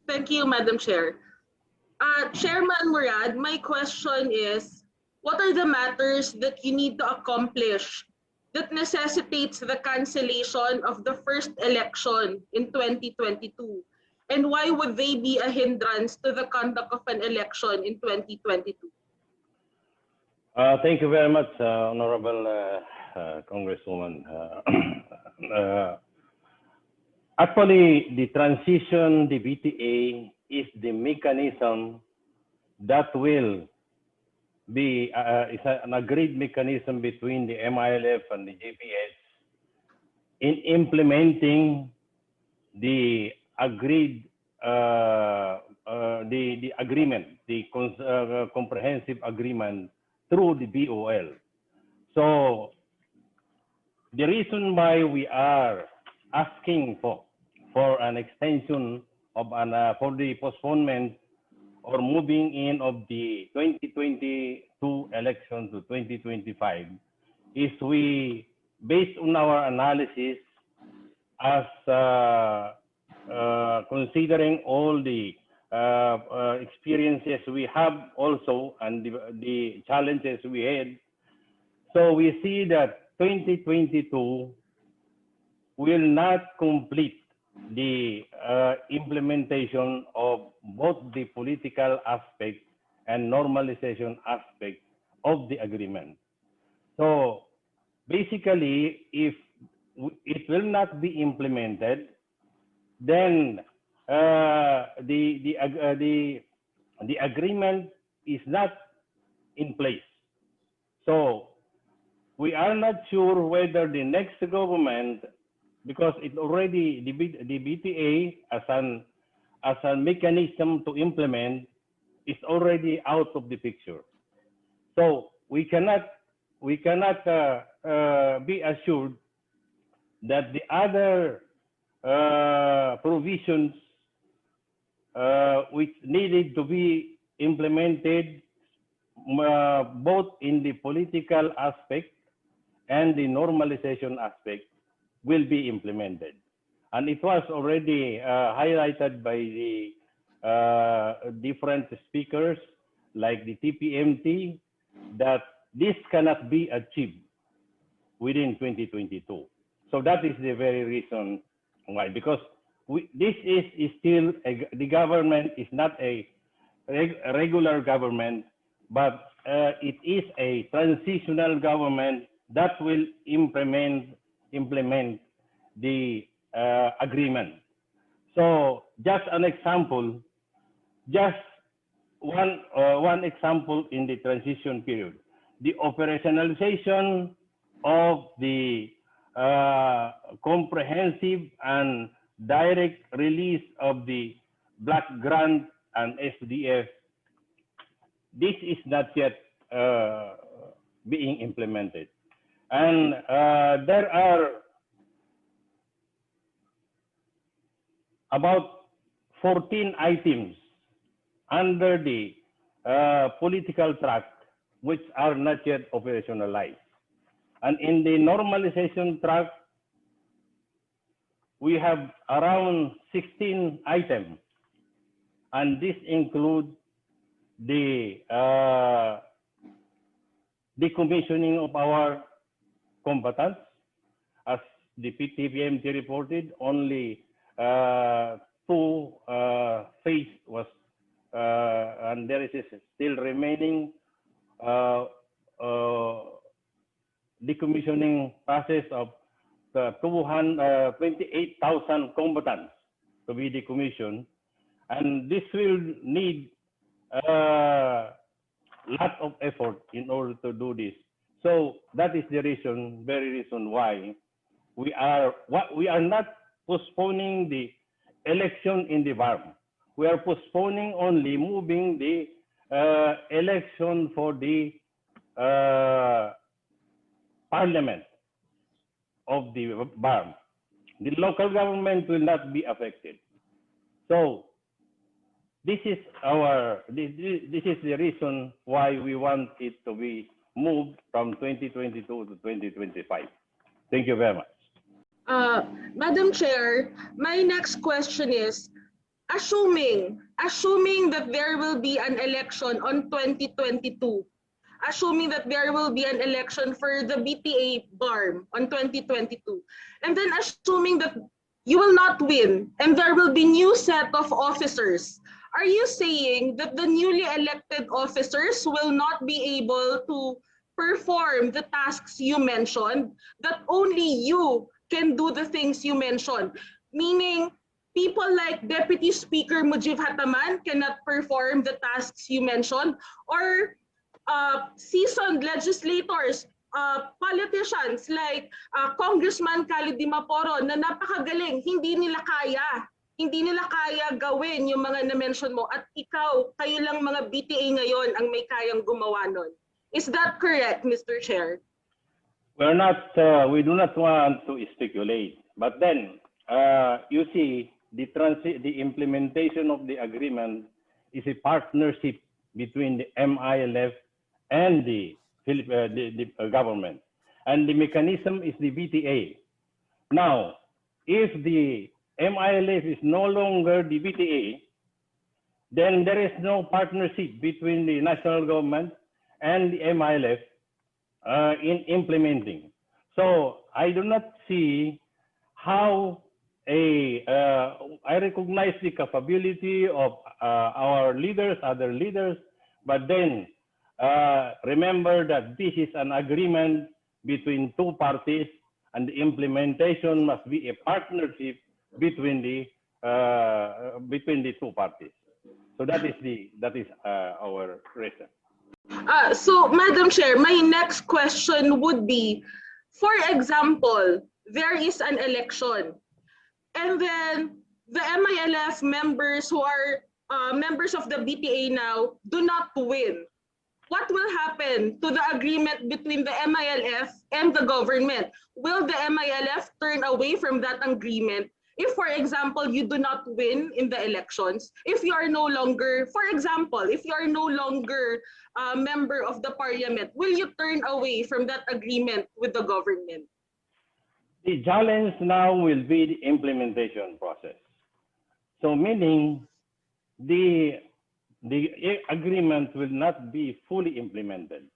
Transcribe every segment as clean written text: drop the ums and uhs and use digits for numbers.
Thank you, Madam Chair. Chairman Murad, my question is, what are the matters that you need to accomplish that necessitates the cancellation of the first election in 2022? And why would they be a hindrance to the conduct of an election in 2022? Thank you very much, Honorable Congresswoman. Actually, the transition, the BTA, is the mechanism that will be is an agreed mechanism between the MILF and the GPS in implementing the agreed the agreement, the comprehensive agreement through the BOL. So the reason why we are asking for an extension of for the postponement or moving in of the 2022 election to 2025 is based on our analysis as considering all the experiences we have also and the challenges we had. So we see that 2022 will not complete the implementation of both the political aspect and normalization aspect of the agreement. So basically, if it will not be implemented, then the agreement is not in place. So we are not sure whether the next government, because it already the BTA as a mechanism to implement is already out of the picture. So we cannot be assured that the other provisions which needed to be implemented both in the political aspect and the normalization aspect will be implemented. And it was already highlighted by the different speakers like the TPMT that this cannot be achieved within 2022. So that is the very reason why, because this is still, the government is not a regular government, but it is a transitional government that will implement the agreement. So just an example, just one example in the transition period, the operationalization of the comprehensive and direct release of the Black Grant and SDF, this is not yet being implemented. And there are about 14 items under the political track which are not yet operationalized. And in the normalization track, we have around 16 items. And this includes the decommissioning of our combatants. As the TPMT reported, only 2 phases was, and there is still remaining decommissioning process of 28,000 combatants to be decommissioned, and this will need a lot of effort in order to do this. So that is the reason, very reason why we are not postponing the election in the BARMM. We are postponing only moving the election for the parliament of the BARMM. The local government will not be affected. So this is the reason why we want it to be moved from 2022 to 2025. Thank you very much. Madam Chair, my next question is, assuming that there will be an election on 2022, assuming that there will be an election for the BTA BARMM on 2022, and then assuming that you will not win and there will be new set of officers, are you saying that the newly elected officers will not be able to perform the tasks you mentioned, that only you can do the things you mentioned? Meaning, people like Deputy Speaker Mujib Hataman cannot perform the tasks you mentioned, or seasoned legislators, politicians like Congressman Khalid Dimaporo na napakagaling, hindi nila kaya gawin yung mga na-mention mo, at kayo lang mga BTA ngayon ang may kayang gumawa nun. Is that correct, Mr. Chair? We do not want to speculate, but then you see the implementation of the agreement is a partnership between the MILF and the government, and the mechanism is the BTA. Now, if the MILF is no longer the BTA, then there is no partnership between the national government and the MILF in implementing. So I do not see how I recognize the capability of our leaders, other leaders, but then remember that this is an agreement between two parties, and the implementation must be a partnership between the two parties. So that is our reason. So, Madam Chair, my next question would be, for example, there is an election, and then the MILF members who are members of the BTA now do not win. What will happen to the agreement between the MILF and the government? Will the MILF turn away from that agreement if, for example, you do not win in the elections? If you are no longer, for example, if you are no longer a member of the parliament, will you turn away from that agreement with the government? The challenge now will be the implementation process. So meaning the agreement will not be fully implemented.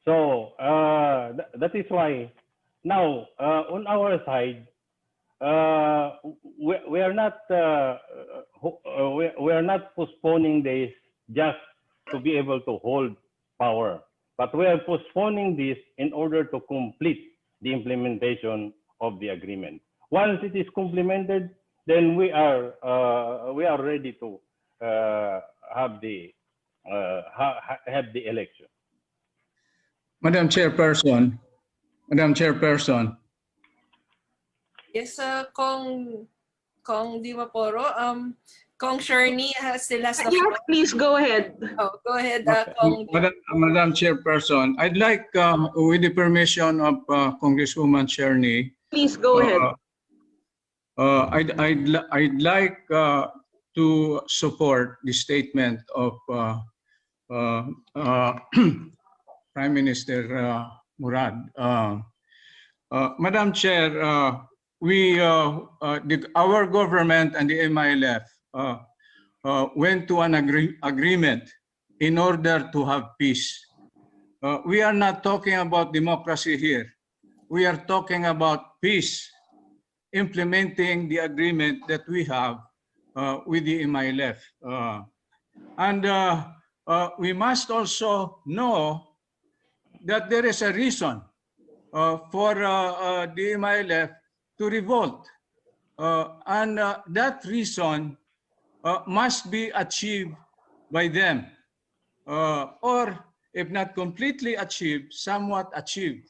So that is why now on our side, we are not postponing this just to be able to hold power, but we are postponing this in order to complete the implementation of the agreement. Once it is complemented, then we are ready to have the election. Madam Chairperson. Yes, Kong Dimaporo. Kong Shernee still has the floor. Yes, please go ahead. Oh, go ahead, Okay. Kong. Madam Chairperson, I'd like, with the permission of Congresswoman Shernee, Please go ahead. I'd like to support the statement of Prime Minister Murad. Madam Chair, our government and the MILF went to an agreement in order to have peace. We are not talking about democracy here. We are talking about peace, implementing the agreement that we have with the MILF. And we must also know that there is a reason for the MILF to revolt. And that reason must be achieved by them, or if not completely achieved, somewhat achieved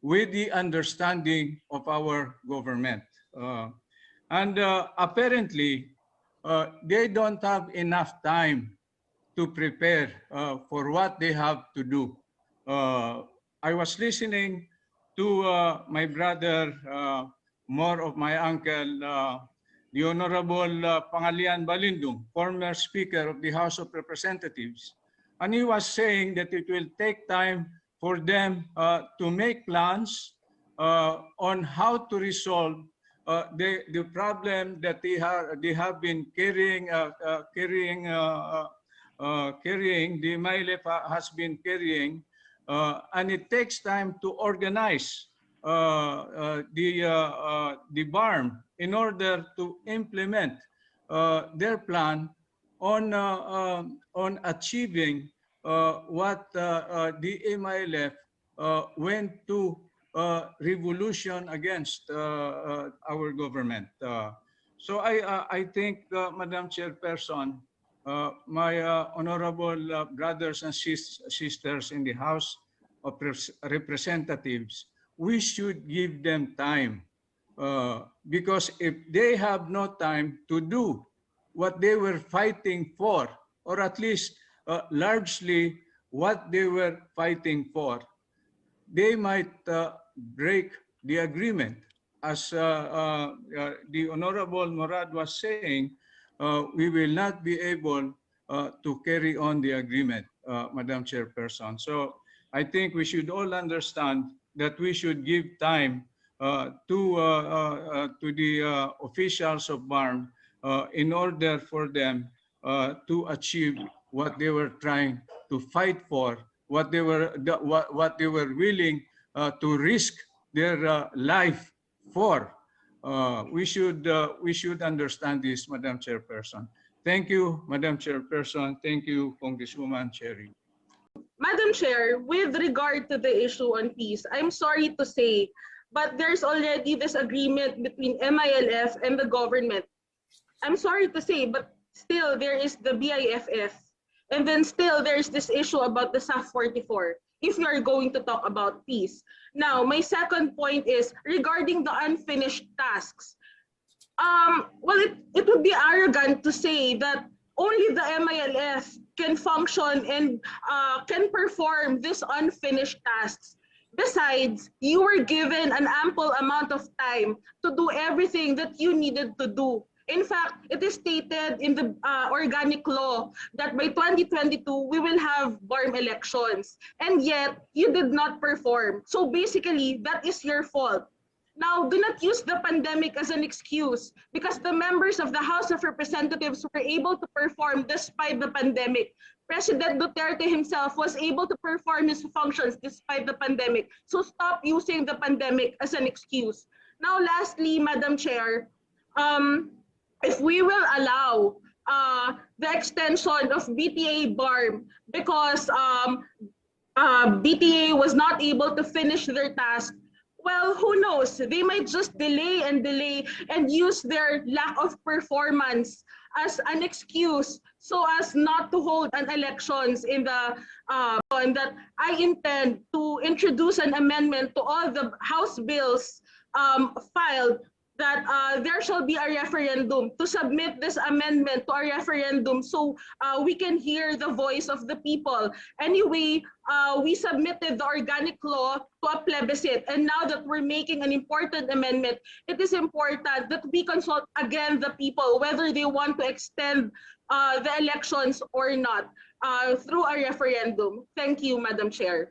with the understanding of our government. And apparently, they don't have enough time to prepare for what they have to do. I was listening to my brother, more of my uncle, the Honorable Pangalian Balindong, former Speaker of the House of Representatives. And he was saying that it will take time for them to make plans on how to resolve the problem that they have been carrying the MILF has been carrying, and it takes time to organize the BARMM in order to implement their plan on achieving what the MILF went to revolution against our government. So I think, Madam Chairperson, my honorable brothers and sisters in the House of Representatives, we should give them time, because if they have no time to do what they were fighting for, or at least largely what they were fighting for, they might break the agreement. As the Honorable Morad was saying, we will not be able to carry on the agreement, Madam Chairperson. So I think we should all understand that we should give time to the officials of BARMM in order for them to achieve what they were trying to fight for, what they were willing to risk their life for. We should understand this, Madam Chairperson. Thank you, Madam Chairperson. Thank you, Congresswoman Shernee. Madam Chair, with regard to the issue on peace, I'm sorry to say, but there's already this agreement between MILF and the government. I'm sorry to say, but still there is the BIFF. And then still there's this issue about the SAF 44, if you are going to talk about peace. Now, my second point is regarding the unfinished tasks. Well, it would be arrogant to say that only the MILF can function and can perform these unfinished tasks. Besides, you were given an ample amount of time to do everything that you needed to do. In fact, it is stated in the organic law that by 2022, we will have BARMM elections. And yet, you did not perform. So basically, that is your fault. Now, do not use the pandemic as an excuse, because the members of the House of Representatives were able to perform despite the pandemic. President Duterte himself was able to perform his functions despite the pandemic. So stop using the pandemic as an excuse. Now, lastly, Madam Chair, if we will allow the extension of BTA BARMM because BTA was not able to finish their task, well, who knows? They might just delay and use their lack of performance as an excuse so as not to hold an elections in the and that I intend to introduce an amendment to all the House bills filed that there shall be a referendum, to submit this amendment to a referendum so we can hear the voice of the people. Anyway, we submitted the organic law to a plebiscite, and now that we're making an important amendment, it is important that we consult again the people whether they want to extend the elections or not through a referendum. Thank you, Madam Chair.